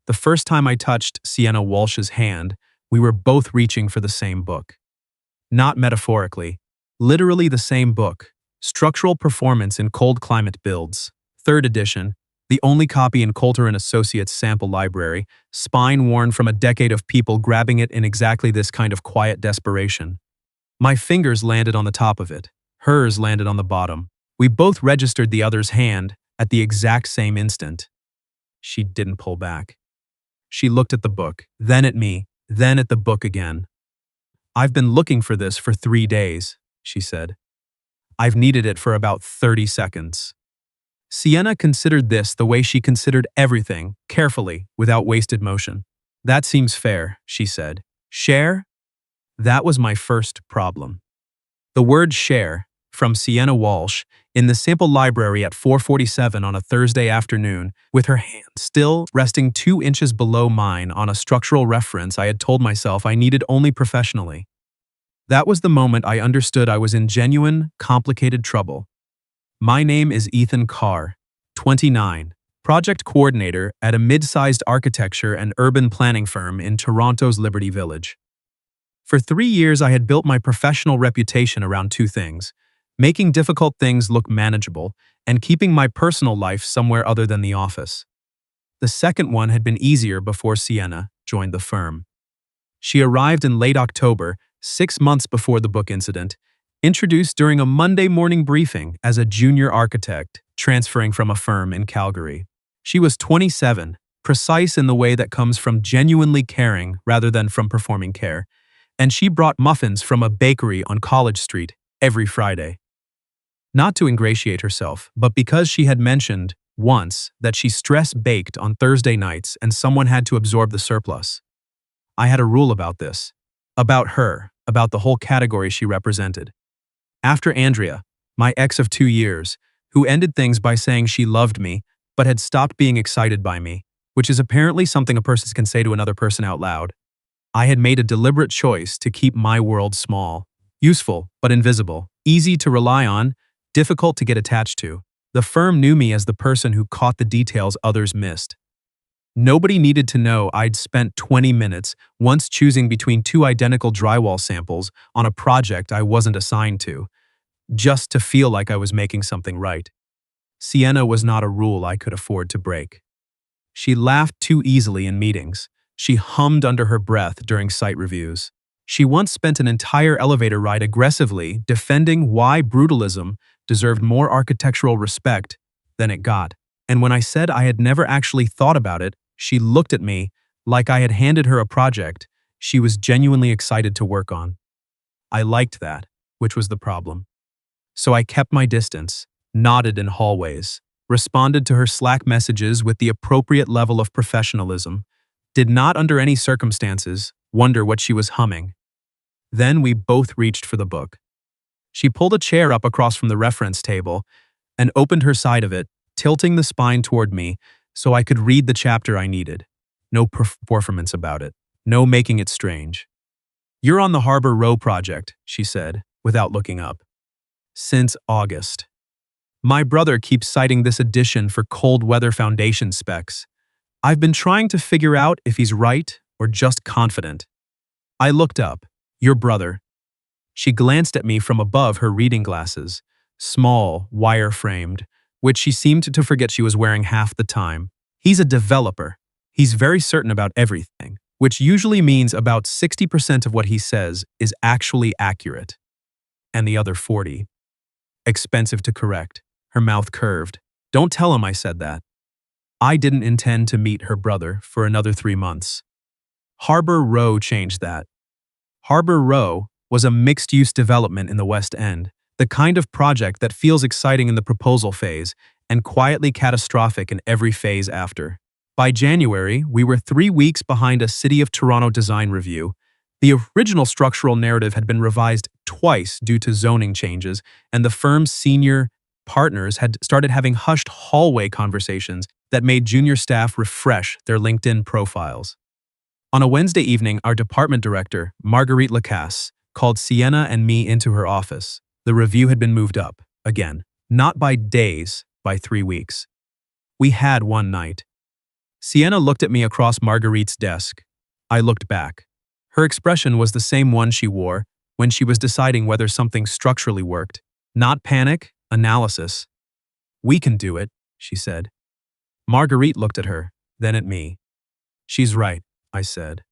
The first time I touched Sienna Walsh's hand, we were both reaching for the same book. Not metaphorically, literally the same book. Structural Performance in Cold Climate Builds, 3rd edition, the only copy in Coulter and Associates sample library, spine worn from a decade of people grabbing it in exactly this kind of quiet desperation. My fingers landed on the top of it. Hers landed on the bottom. We both registered the other's hand at the exact same instant. She didn't pull back. She looked at the book, then at me, then at the book again. "I've been looking for this for 3 days," she said. "I've needed it for about 30 seconds." Sienna considered this the way she considered everything, carefully, without wasted motion. "That seems fair," she said. "Share?" That was my first problem. The word share, from Sienna Walsh, in the sample library at 4:47 on a Thursday afternoon, with her hand still resting 2 inches below mine on a structural reference I had told myself I needed only professionally. That was the moment I understood I was in genuine, complicated trouble. My name is Ethan Carr, 29, project coordinator at a mid-sized architecture and urban planning firm in Toronto's Liberty Village. For 3 years, I had built my professional reputation around 2 things: making difficult things look manageable and keeping my personal life somewhere other than the office. The second one had been easier before Sienna joined the firm. She arrived in late October, 6 months before the book incident, introduced during a Monday morning briefing as a junior architect transferring from a firm in Calgary. She was 27, precise in the way that comes from genuinely caring rather than from performing care, and she brought muffins from a bakery on College Street every Friday. Not to ingratiate herself, but because she had mentioned once that she stress-baked on Thursday nights and someone had to absorb the surplus. I had a rule about this. About her, about the whole category she represented. After Andrea, my ex of 2 years, who ended things by saying she loved me, but had stopped being excited by me, which is apparently something a person can say to another person out loud, I had made a deliberate choice to keep my world small, useful but invisible, easy to rely on, difficult to get attached to. The firm knew me as the person who caught the details others missed. Nobody needed to know I'd spent 20 minutes once choosing between 2 identical drywall samples on a project I wasn't assigned to, just to feel like I was making something right. Sienna was not a rule I could afford to break. She laughed too easily in meetings. She hummed under her breath during site reviews. She once spent an entire elevator ride aggressively defending why brutalism deserved more architectural respect than it got. And when I said I had never actually thought about it, she looked at me like I had handed her a project she was genuinely excited to work on. I liked that, which was the problem. So I kept my distance, nodded in hallways, responded to her Slack messages with the appropriate level of professionalism, did not under any circumstances wonder what she was humming. Then we both reached for the book. She pulled a chair up across from the reference table and opened her side of it, tilting the spine toward me so I could read the chapter I needed. No performance about it. No making it strange. "You're on the Harbor Row project," she said, without looking up. "Since August. My brother keeps citing this edition for cold weather foundation specs. I've been trying to figure out if he's right or just confident." I looked up. "Your brother." She glanced at me from above her reading glasses, small, wire-framed, which she seemed to forget she was wearing half the time. "He's a developer. He's very certain about everything, which usually means about 60% of what he says is actually accurate. And the other 40. Expensive to correct." Her mouth curved. "Don't tell him I said that." I didn't intend to meet her brother for another 3 months. Harbor Row changed that. Harbor Row was a mixed-use development in the West End, the kind of project that feels exciting in the proposal phase and quietly catastrophic in every phase after. By January, we were 3 weeks behind a City of Toronto design review. The original structural narrative had been revised twice due to zoning changes, and the firm's senior partners had started having hushed hallway conversations that made junior staff refresh their LinkedIn profiles. On a Wednesday evening, our department director, Marguerite Lacasse, called Sienna and me into her office. The review had been moved up, again, not by days, by 3 weeks. We had one night. Sienna looked at me across Marguerite's desk. I looked back. Her expression was the same one she wore when she was deciding whether something structurally worked. Not panic, analysis. We can do it, she said. Marguerite looked at her, then at me. She's right, I said.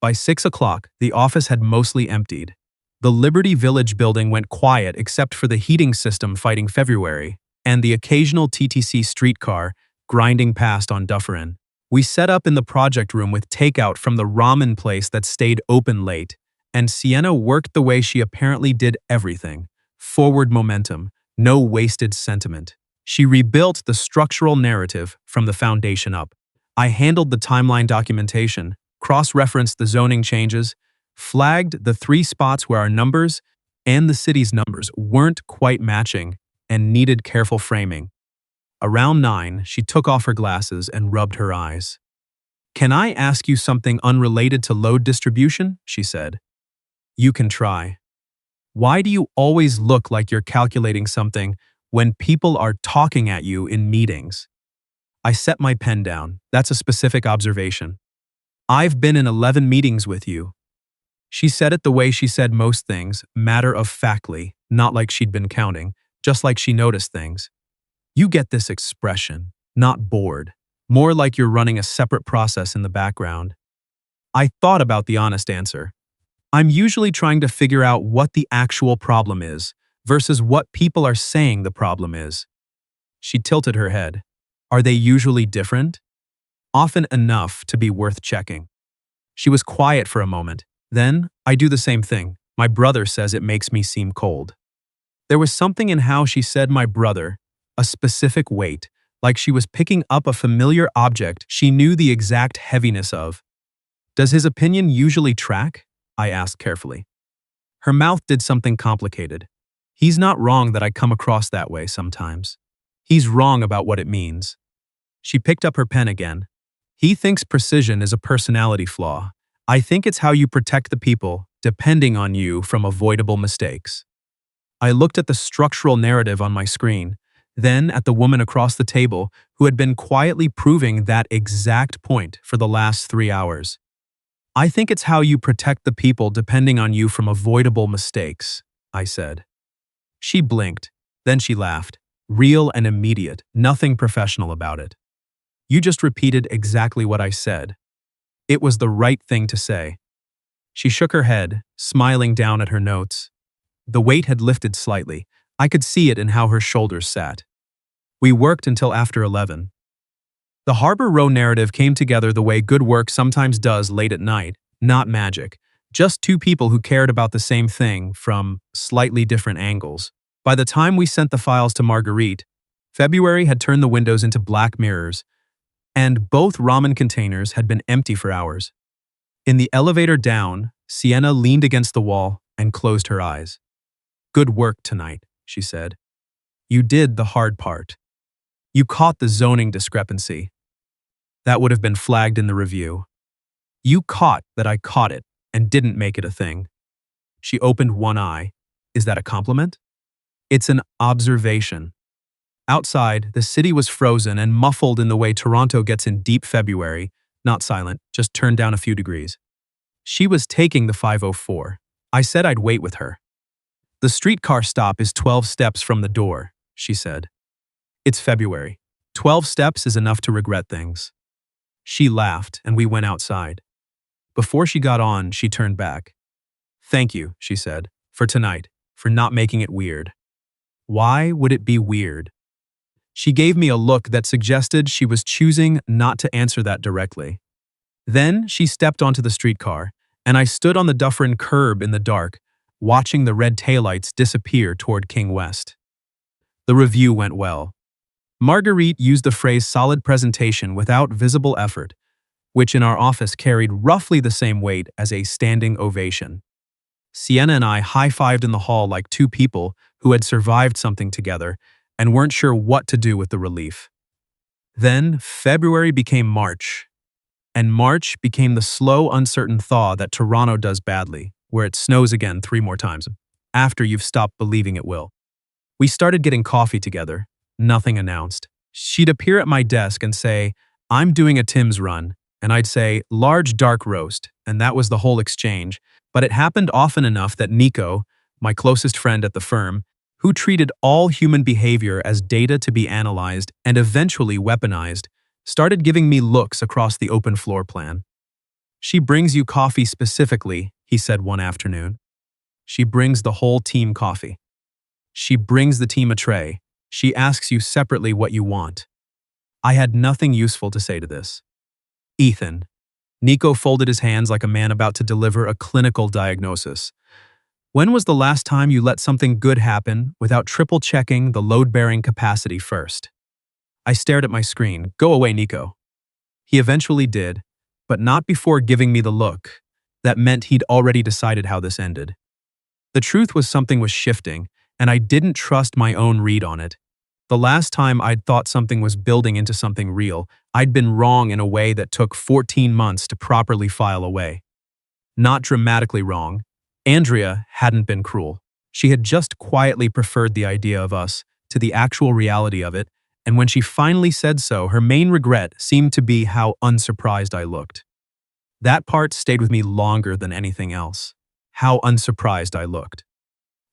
By 6 o'clock, the office had mostly emptied. The Liberty Village building went quiet except for the heating system fighting February, and the occasional TTC streetcar grinding past on Dufferin. We set up in the project room with takeout from the ramen place that stayed open late, and Sienna worked the way she apparently did everything. Forward momentum, no wasted sentiment. She rebuilt the structural narrative from the foundation up. I handled the timeline documentation, cross-referenced the zoning changes, flagged the 3 spots where our numbers and the city's numbers weren't quite matching and needed careful framing. Around 9, she took off her glasses and rubbed her eyes. "Can I ask you something unrelated to load distribution?" she said. "You can try. Why do you always look like you're calculating something when people are talking at you in meetings?" I set my pen down. "That's a specific observation. I've been in 11 meetings with you." She said it the way she said most things, matter-of-factly, not like she'd been counting, just like she noticed things. "You get this expression, not bored, more like you're running a separate process in the background." I thought about the honest answer. I'm usually trying to figure out what the actual problem is versus what people are saying the problem is. She tilted her head. "Are they usually different?" "Often enough to be worth checking." She was quiet for a moment. Then, "I do the same thing. My brother says it makes me seem cold." There was something in how she said "my brother," a specific weight, like she was picking up a familiar object she knew the exact heaviness of. "Does his opinion usually track?" I asked carefully. Her mouth did something complicated. "He's not wrong that I come across that way sometimes. He's wrong about what it means." She picked up her pen again. "He thinks precision is a personality flaw. I think it's how you protect the people, depending on you from avoidable mistakes." I looked at the structural narrative on my screen, then at the woman across the table who had been quietly proving that exact point for the last 3 hours. "I think it's how you protect the people depending on you from avoidable mistakes," I said. She blinked, then she laughed. Real and immediate, nothing professional about it. "You just repeated exactly what I said. It was the right thing to say." She shook her head, smiling down at her notes. The weight had lifted slightly. I could see it in how her shoulders sat. "We worked until after 11. The Harbor Row narrative came together the way good work sometimes does late at night, not magic. Just 2 people who cared about the same thing from slightly different angles. By the time we sent the files to Marguerite, February had turned the windows into black mirrors, and both ramen containers had been empty for hours. In the elevator down, Sienna leaned against the wall and closed her eyes. "Good work tonight," she said. "You did the hard part. You caught the zoning discrepancy. That would have been flagged in the review. You caught that I caught it and didn't make it a thing." She opened one eye. "Is that a compliment?" "It's an observation." Outside, the city was frozen and muffled in the way Toronto gets in deep February, not silent, just turned down a few degrees. She was taking the 504. I said I'd wait with her. "The streetcar stop is 12 steps from the door," she said. "It's February. 12 steps is enough to regret things." She laughed, and we went outside. Before she got on, she turned back. "Thank you," she said, "for tonight, for not making it weird." Why would it be weird? She gave me a look that suggested she was choosing not to answer that directly. Then she stepped onto the streetcar, and I stood on the Dufferin curb in the dark, watching the red taillights disappear toward King West. The review went well. Marguerite used the phrase solid presentation without visible effort, which in our office carried roughly the same weight as a standing ovation. Sienna and I high-fived in the hall like 2 people who had survived something together and weren't sure what to do with the relief. Then February became March, and March became the slow, uncertain thaw that Toronto does badly, where it snows again 3 more times, after you've stopped believing it will. We started getting coffee together, nothing announced. She'd appear at my desk and say, I'm doing a Tim's run, and I'd say, large dark roast, and that was the whole exchange, but it happened often enough that Nico, my closest friend at the firm, who treated all human behavior as data to be analyzed and eventually weaponized, started giving me looks across the open floor plan. She brings you coffee specifically, he said one afternoon. She brings the whole team coffee. She brings the team a tray. She asks you separately what you want. I had nothing useful to say to this. Ethan. Nico folded his hands like a man about to deliver a clinical diagnosis. When was the last time you let something good happen without triple checking the load-bearing capacity first? I stared at my screen. Go away, Nico. He eventually did, but not before giving me the look. That meant he'd already decided how this ended. The truth was something was shifting, and I didn't trust my own read on it. The last time I'd thought something was building into something real, I'd been wrong in a way that took 14 months to properly file away. Not dramatically wrong. Andrea hadn't been cruel. She had just quietly preferred the idea of us to the actual reality of it, and when she finally said so, her main regret seemed to be how unsurprised I looked. That part stayed with me longer than anything else. How unsurprised I looked.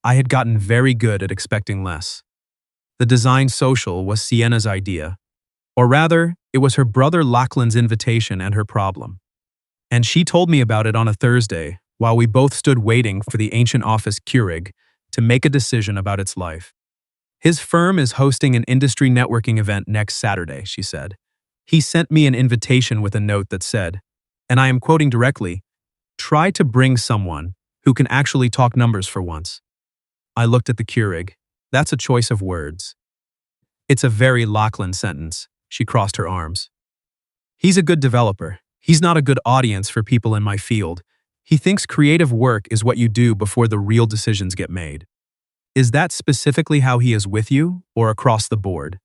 I had gotten very good at expecting less. The design social was Sienna's idea, or rather, it was her brother Lachlan's invitation and her problem. And she told me about it on a Thursday, while we both stood waiting for the ancient office Keurig to make a decision about its life. His firm is hosting an industry networking event next Saturday, she said. He sent me an invitation with a note that said, and I am quoting directly, "Try to bring someone who can actually talk numbers for once." I looked at the Keurig. That's a choice of words. It's a very Lachlan sentence. She crossed her arms. He's a good developer. He's not a good audience for people in my field. He thinks creative work is what you do before the real decisions get made. Is that specifically how he is with you, or across the board?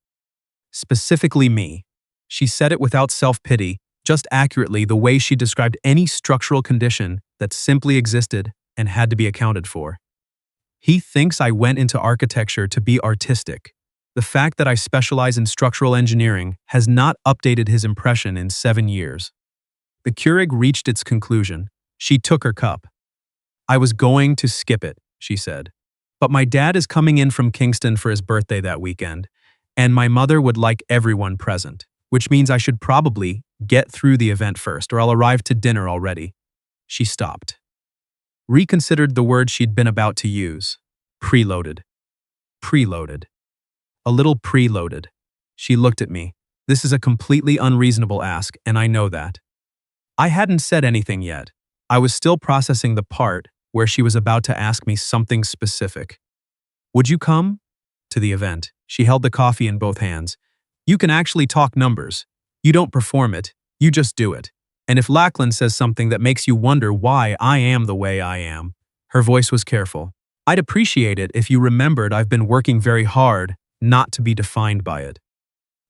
Specifically me. She said it without self-pity, just accurately the way she described any structural condition that simply existed and had to be accounted for. He thinks I went into architecture to be artistic. The fact that I specialize in structural engineering has not updated his impression in 7 years. The Keurig reached its conclusion. She took her cup. I was going to skip it, she said. But my dad is coming in from Kingston for his birthday that weekend, and my mother would like everyone present, which means I should probably get through the event first, or I'll arrive to dinner already. She stopped. Reconsidered the word she'd been about to use. Preloaded. Preloaded. A little preloaded. She looked at me. This is a completely unreasonable ask, and I know that. I hadn't said anything yet. I was still processing the part where she was about to ask me something specific. Would you come? To the event. She held the coffee in both hands. You can actually talk numbers. You don't perform it, you just do it. And if Lachlan says something that makes you wonder why I am the way I am, her voice was careful. I'd appreciate it if you remembered I've been working very hard not to be defined by it.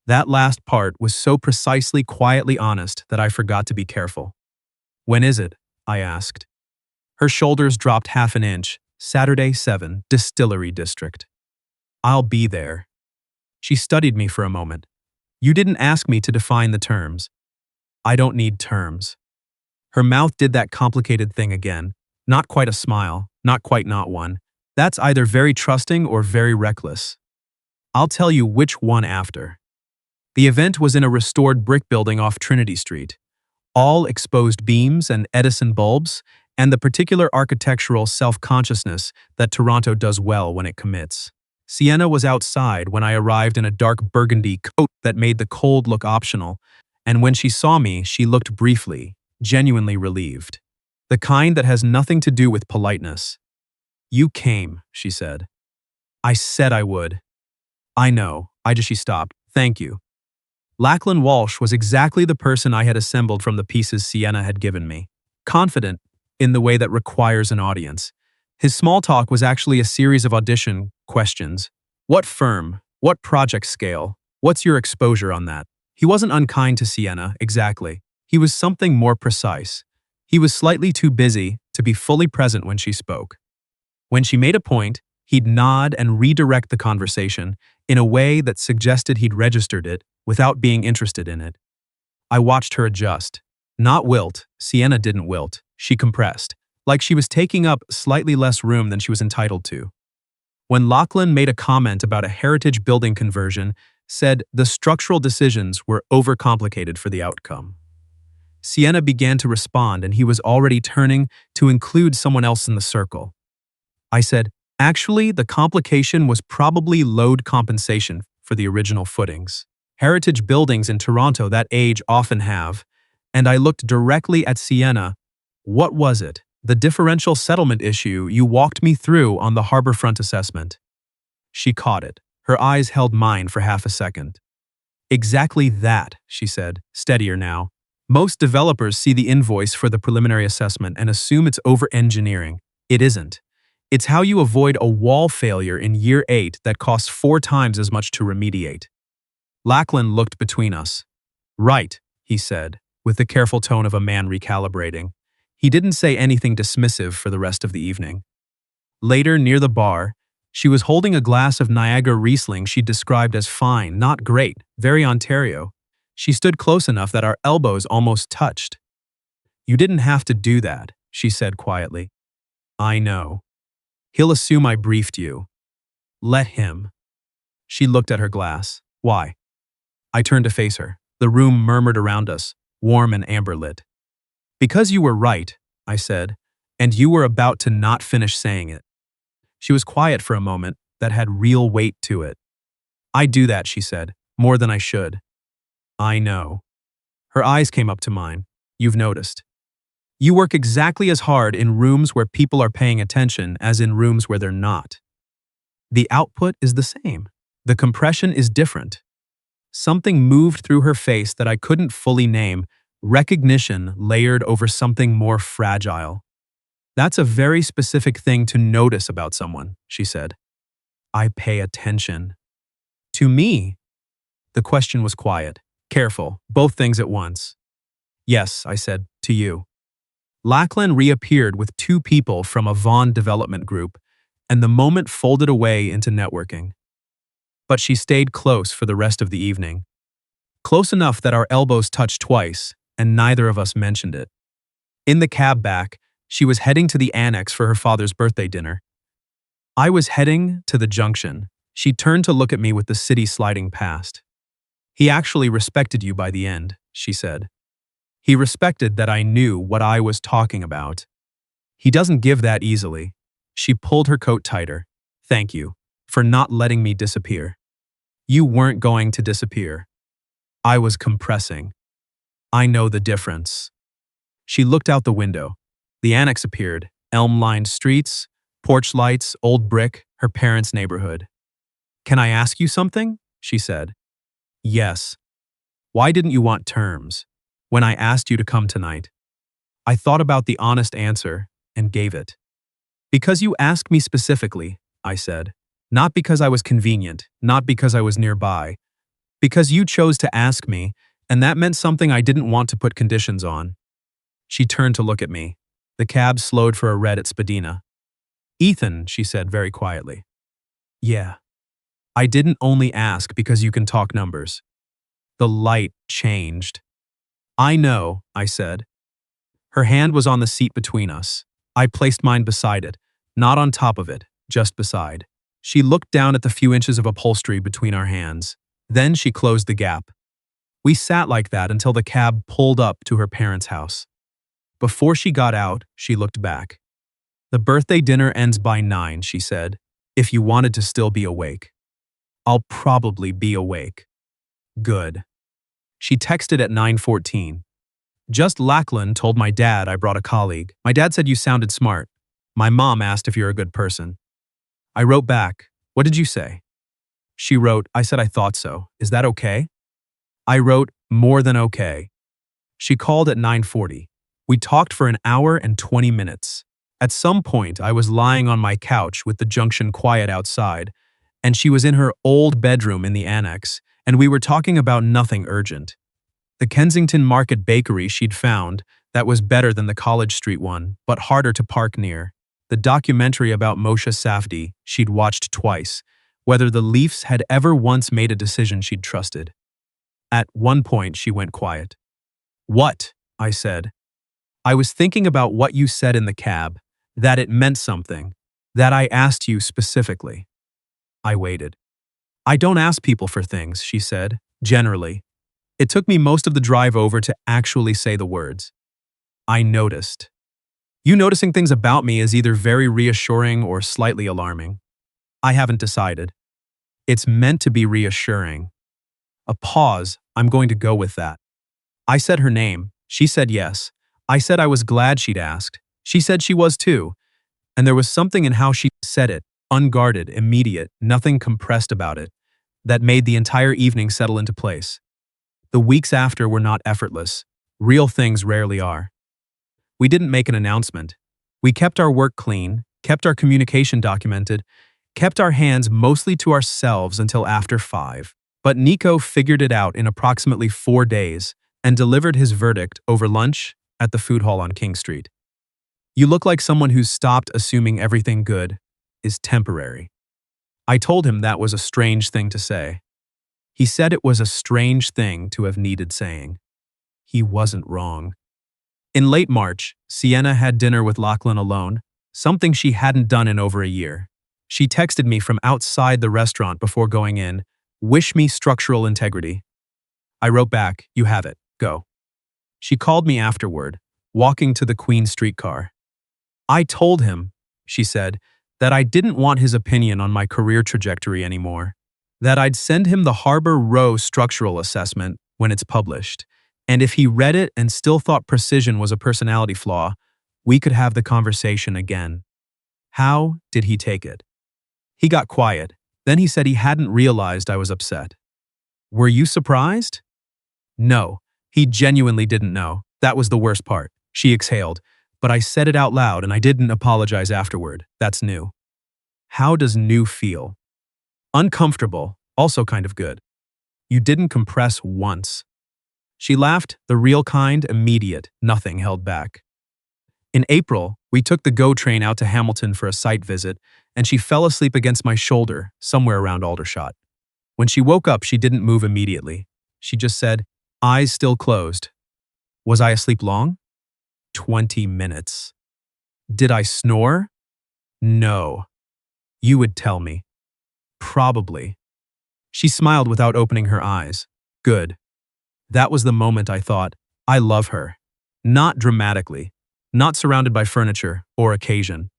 That last part was so precisely quietly honest that I forgot to be careful. When is it? I asked. Her shoulders dropped half an inch. Saturday 7, Distillery District. I'll be there. She studied me for a moment. You didn't ask me to define the terms. I don't need terms. Her mouth did that complicated thing again. Not quite a smile, not quite not one. That's either very trusting or very reckless. I'll tell you which one after. The event was in a restored brick building off Trinity Street. All exposed beams and Edison bulbs, and the particular architectural self-consciousness that Toronto does well when it commits. Sienna was outside when I arrived in a dark burgundy coat that made the cold look optional, and when she saw me, she looked briefly, genuinely relieved. The kind that has nothing to do with politeness. You came, she said. I said I would. I know, she stopped. Thank you. Lachlan Walsh was exactly the person I had assembled from the pieces Sienna had given me. Confident, in the way that requires an audience. His small talk was actually a series of audition questions. What firm? What project scale? What's your exposure on that? He wasn't unkind to Sienna, exactly. He was something more precise. He was slightly too busy to be fully present when she spoke. When she made a point, he'd nod and redirect the conversation in a way that suggested he'd registered it without being interested in it. I watched her adjust. Not wilt. Sienna didn't wilt. She compressed, like she was taking up slightly less room than she was entitled to. When Lachlan made a comment about a heritage building conversion, said the structural decisions were overcomplicated for the outcome. Sienna began to respond, and he was already turning to include someone else in the circle. I said, actually, the complication was probably load compensation for the original footings. Heritage buildings in Toronto that age often have, and I looked directly at Sienna. What was it? The differential settlement issue you walked me through on the harborfront assessment. She caught it. Her eyes held mine for half a second. Exactly that, she said, steadier now. Most developers see the invoice for the preliminary assessment and assume it's over-engineering. It isn't. It's how you avoid a wall failure in year 8 that costs 4 times as much to remediate. Lachlan looked between us. Right, he said, with the careful tone of a man recalibrating. He didn't say anything dismissive for the rest of the evening. Later, near the bar, she was holding a glass of Niagara Riesling she'd described as fine, not great, very Ontario. She stood close enough that our elbows almost touched. You didn't have to do that, she said quietly. I know. He'll assume I briefed you. Let him. She looked at her glass. Why? I turned to face her. The room murmured around us, warm and amber-lit. Because you were right, I said, and you were about to not finish saying it. She was quiet for a moment that had real weight to it. I do that, she said, more than I should. I know. Her eyes came up to mine. You've noticed. You work exactly as hard in rooms where people are paying attention as in rooms where they're not. The output is the same. The compression is different. Something moved through her face that I couldn't fully name, recognition layered over something more fragile. That's a very specific thing to notice about someone, she said. I pay attention. To me? The question was quiet, careful, both things at once. Yes, I said, to you. Lachlan reappeared with 2 people from a Vaughan development group, and the moment folded away into networking. But she stayed close for the rest of the evening. Close enough that our elbows touched twice, and neither of us mentioned it. In the cab back, she was heading to the annex for her father's birthday dinner. I was heading to the junction. She turned to look at me with the city sliding past. He actually respected you by the end, she said. He respected that I knew what I was talking about. He doesn't give that easily. She pulled her coat tighter. Thank you for not letting me disappear. You weren't going to disappear. I was compressing. I know the difference. She looked out the window. The annex appeared, elm-lined streets, porch lights, old brick, her parents' neighborhood. Can I ask you something? She said. Yes. Why didn't you want terms when I asked you to come tonight? I thought about the honest answer and gave it. Because you asked me specifically, I said. Not because I was convenient, not because I was nearby. Because you chose to ask me, and that meant something I didn't want to put conditions on. She turned to look at me. The cab slowed for a red at Spadina. Ethan, she said very quietly. Yeah. I didn't only ask because you can talk numbers. The light changed. I know, I said. Her hand was on the seat between us. I placed mine beside it, not on top of it, just beside. She looked down at the few inches of upholstery between our hands. Then she closed the gap. We sat like that until the cab pulled up to her parents' house. Before she got out, she looked back. The birthday dinner ends by 9, she said, if you wanted to still be awake. I'll probably be awake. Good. She texted at 9:14. Just Lachlan told my dad I brought a colleague. My dad said you sounded smart. My mom asked if you're a good person. I wrote back, what did you say? She wrote, I said I thought so. Is that okay? I wrote, more than okay. She called at 9:40. We talked for an hour and 20 minutes. At some point, I was lying on my couch with the junction quiet outside, and she was in her old bedroom in the annex, and we were talking about nothing urgent. The Kensington Market bakery she'd found that was better than the College Street one, but harder to park near. The documentary about Moshe Safdie she'd watched twice, whether the Leafs had ever once made a decision she'd trusted. At one point, she went quiet. What? I said. I was thinking about what you said in the cab, that it meant something, that I asked you specifically. I waited. I don't ask people for things, she said, generally. It took me most of the drive over to actually say the words. I noticed. You noticing things about me is either very reassuring or slightly alarming. I haven't decided. It's meant to be reassuring. A pause, I'm going to go with that. I said her name. She said yes. I said I was glad she'd asked. She said she was too. And there was something in how she said it, unguarded, immediate, nothing compressed about it, that made the entire evening settle into place. The weeks after were not effortless. Real things rarely are. We didn't make an announcement. We kept our work clean, kept our communication documented, kept our hands mostly to ourselves until after 5. But Nico figured it out in approximately 4 days and delivered his verdict over lunch at the food hall on King Street. You look like someone who's stopped assuming everything good is temporary. I told him that was a strange thing to say. He said it was a strange thing to have needed saying. He wasn't wrong. In late March, Sienna had dinner with Lachlan alone, something she hadn't done in over a year. She texted me from outside the restaurant before going in, "Wish me structural integrity." I wrote back, "You have it, go." She called me afterward, walking to the Queen streetcar. I told him, she said, that I didn't want his opinion on my career trajectory anymore, that I'd send him the Harbor Row structural assessment when it's published, and if he read it and still thought precision was a personality flaw, we could have the conversation again. How did he take it? He got quiet. Then he said he hadn't realized I was upset. Were you surprised? No, he genuinely didn't know. That was the worst part. She exhaled. But I said it out loud and I didn't apologize afterward. That's new. How does new feel? Uncomfortable, also kind of good. You didn't compress once. She laughed, the real kind, immediate, nothing held back. In April, we took the GO train out to Hamilton for a site visit, and she fell asleep against my shoulder, somewhere around Aldershot. When she woke up, she didn't move immediately. She just said, eyes still closed. Was I asleep long? 20 minutes. Did I snore? No. You would tell me. Probably. She smiled without opening her eyes. Good. That was the moment I thought, I love her. Not dramatically. Not surrounded by furniture or occasion.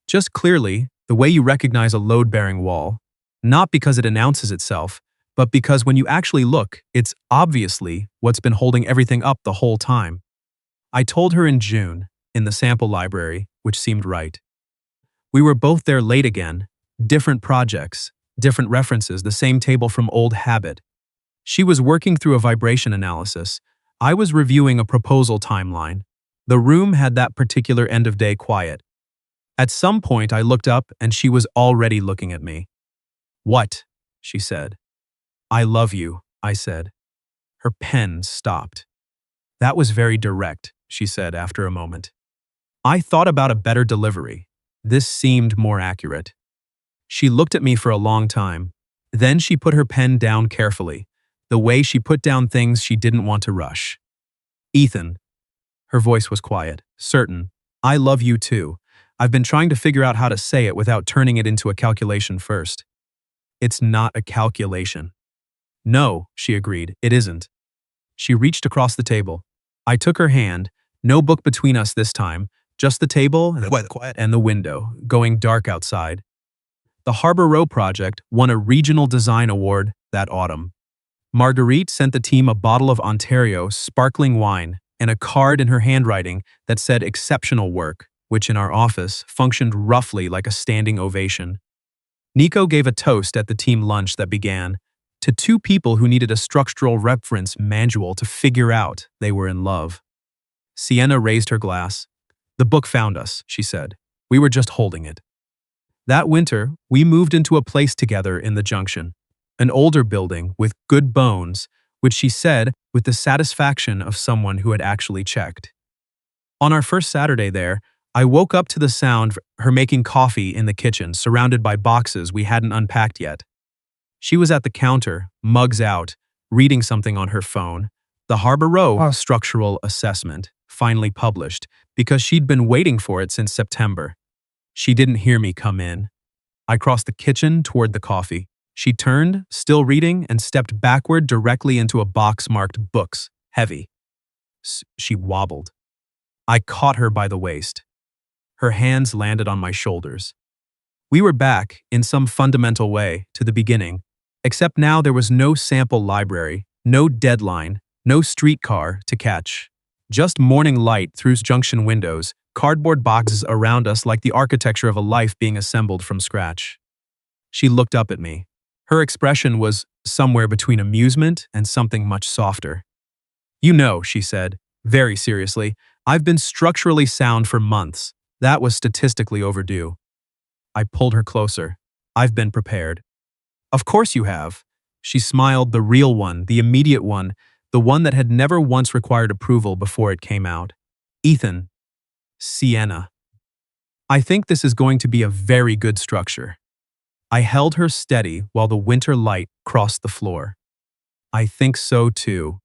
Just clearly, the way you recognize a load-bearing wall. Not because it announces itself, but because when you actually look, it's obviously what's been holding everything up the whole time. I told her in June, in the sample library, which seemed right. We were both there late again, different projects, different references, the same table from old habit. She was working through a vibration analysis. I was reviewing a proposal timeline. The room had that particular end-of-day quiet. At some point, I looked up and she was already looking at me. What? She said. I love you, I said. Her pen stopped. That was very direct, she said after a moment. I thought about a better delivery. This seemed more accurate. She looked at me for a long time. Then she put her pen down carefully, the way she put down things she didn't want to rush. Ethan. Her voice was quiet, certain. I love you too. I've been trying to figure out how to say it without turning it into a calculation first. It's not a calculation. No, she agreed, it isn't. She reached across the table. I took her hand, no book between us this time, just the table and the quiet and the window, going dark outside. The Harbor Row project won a regional design award that autumn. Marguerite sent the team a bottle of Ontario sparkling wine and a card in her handwriting that said exceptional work, which in our office functioned roughly like a standing ovation. Nico gave a toast at the team lunch that began, to two people who needed a structural reference manual to figure out they were in love. Sienna raised her glass. The book found us, she said. We were just holding it. That winter, we moved into a place together in the Junction, an older building with good bones, which she said with the satisfaction of someone who had actually checked. On our first Saturday there, I woke up to the sound of her making coffee in the kitchen, surrounded by boxes we hadn't unpacked yet. She was at the counter, mugs out, reading something on her phone. The Harbor Row structural assessment, finally published, because she'd been waiting for it since September. She didn't hear me come in. I crossed the kitchen toward the coffee. She turned, still reading, and stepped backward directly into a box marked books, heavy. She wobbled. I caught her by the waist. Her hands landed on my shoulders. We were back, in some fundamental way, to the beginning, except now there was no sample library, no deadline, no streetcar to catch. Just morning light through junction windows, cardboard boxes around us like the architecture of a life being assembled from scratch. She looked up at me. Her expression was somewhere between amusement and something much softer. You know, she said, very seriously, I've been structurally sound for months. That was statistically overdue. I pulled her closer. I've been prepared. Of course you have. She smiled, the real one, the immediate one, the one that had never once required approval before it came out. Ethan. Sienna. I think this is going to be a very good structure. I held her steady while the winter light crossed the floor. I think so too.